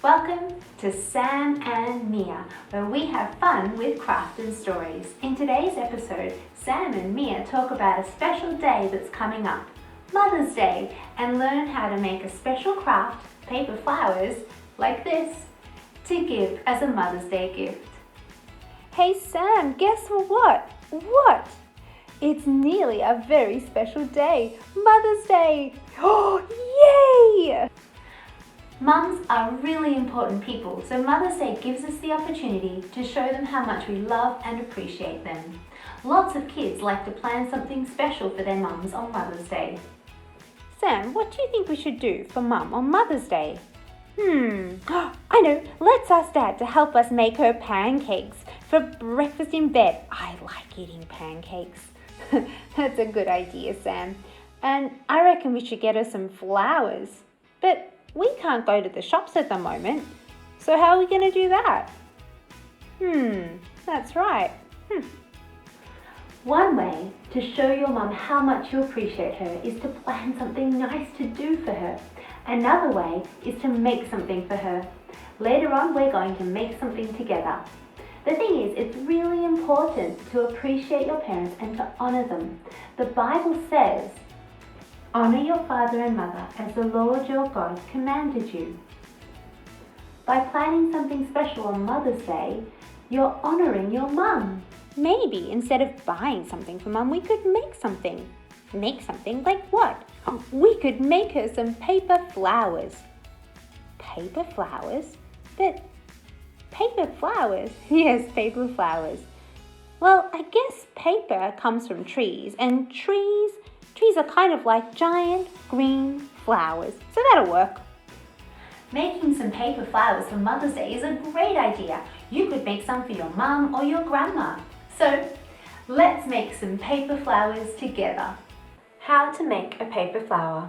Welcome to Sam and Mia, where we have fun with craft and stories. In today's episode, Sam and Mia talk about a special day that's coming up, Mother's Day, and learn how to make a special craft, paper flowers, like this, to give as a Mother's Day gift. Hey Sam, guess what? What? It's nearly a very special day, Mother's Day! Oh, yay! Mums are really important people, so Mother's Day gives us the opportunity to show them how much we love and appreciate them. Lots of kids like to plan something special for their mums on Mother's Day. Sam, what do you think we should do for Mum on Mother's Day? I know, let's ask Dad to help us make her pancakes for breakfast in bed. I like eating pancakes. That's a good idea, Sam. And I reckon we should get her some flowers. But we can't go to the shops at the moment, so how are we going to do that? That's right. One way to show your mum how much you appreciate her is to plan something nice to do for her. Another way is to make something for her. Later on, we're going to make something together. The thing is, it's really important to appreciate your parents and to honor them. The Bible says, "Honor your father and mother as the Lord your God commanded you." By planning something special on Mother's Day, you're honoring your mum. Maybe instead of buying something for Mum, we could make something. Make something like what? We could make her some paper flowers. Paper flowers? But paper flowers? Yes, paper flowers. Well, I guess paper comes from trees, and trees are kind of like giant green flowers, so that'll work. Making some paper flowers for Mother's Day is a great idea. You could make some for your mum or your grandma. So, let's make some paper flowers together. How to make a paper flower.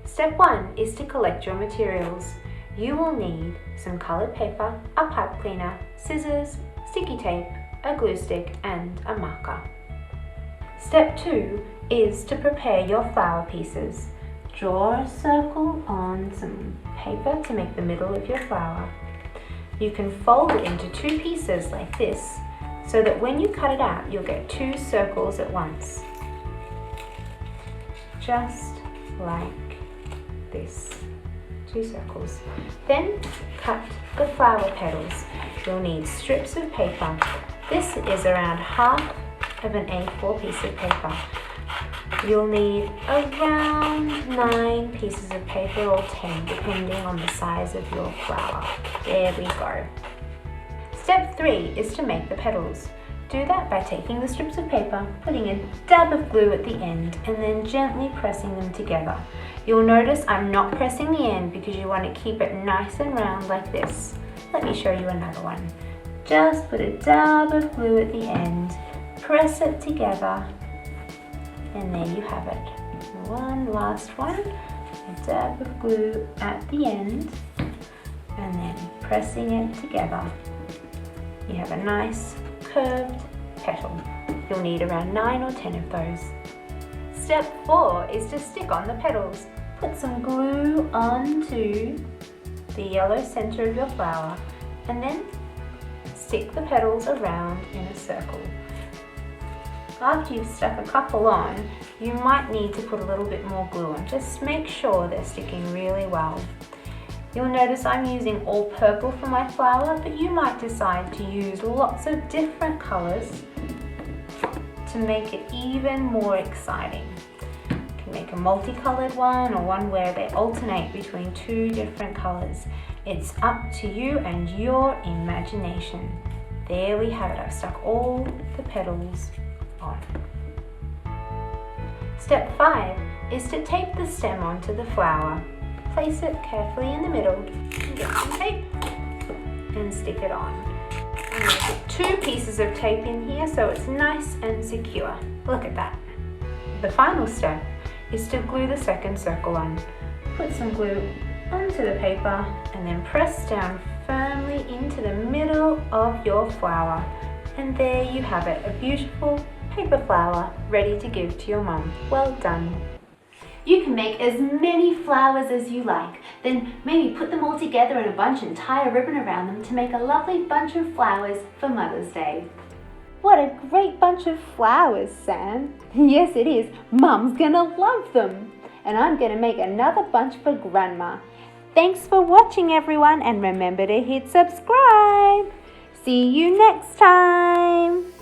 Step 1 is to collect your materials. You will need some coloured paper, a pipe cleaner, scissors, sticky tape, a glue stick and a marker. Step 2 is to prepare your flower pieces. Draw a circle on some paper to make the middle of your flower. You can fold it into 2 pieces like this, so that when you cut it out, you'll get 2 circles at once. Just like this. 2 circles. Then cut the flower petals. You'll need strips of paper. This is around half of an A4 piece of paper. You'll need around 9 pieces of paper or 10, depending on the size of your flower. There we go. Step 3 is to make the petals. Do that by taking the strips of paper, putting a dab of glue at the end, and then gently pressing them together. You'll notice I'm not pressing the end because you want to keep it nice and round like this. Let me show you another one. Just put a dab of glue at the end, press it together, and there you have it. One last one, a dab of glue at the end, and then pressing it together. You have a nice curved petal. You'll need around 9 or 10 of those. Step 4 is to stick on the petals. Put some glue onto the yellow center of your flower and then stick the petals around in a circle. After you've stuck a couple on, you might need to put a little bit more glue on. Just make sure they're sticking really well. You'll notice I'm using all purple for my flower, but you might decide to use lots of different colors to make it even more exciting. You can make a multicolored one or one where they alternate between 2 different colors. It's up to you and your imagination. There we have it. I've stuck all the petals on. Step 5 is to tape the stem onto the flower. Place it carefully in the middle, get some tape and stick it on. I'm going to put 2 pieces of tape in here so it's nice and secure. Look at that. The final step is to glue the second circle on. Put some glue onto the paper and then press down firmly into the middle of your flower. And there you have it, a beautiful paper flower ready to give to your mum. Well done. You can make as many flowers as you like. Then maybe put them all together in a bunch and tie a ribbon around them to make a lovely bunch of flowers for Mother's Day. What a great bunch of flowers, Sam. Yes, it is. Mum's gonna love them. And I'm gonna make another bunch for Grandma. Thanks for watching, everyone, and remember to hit subscribe. See you next time.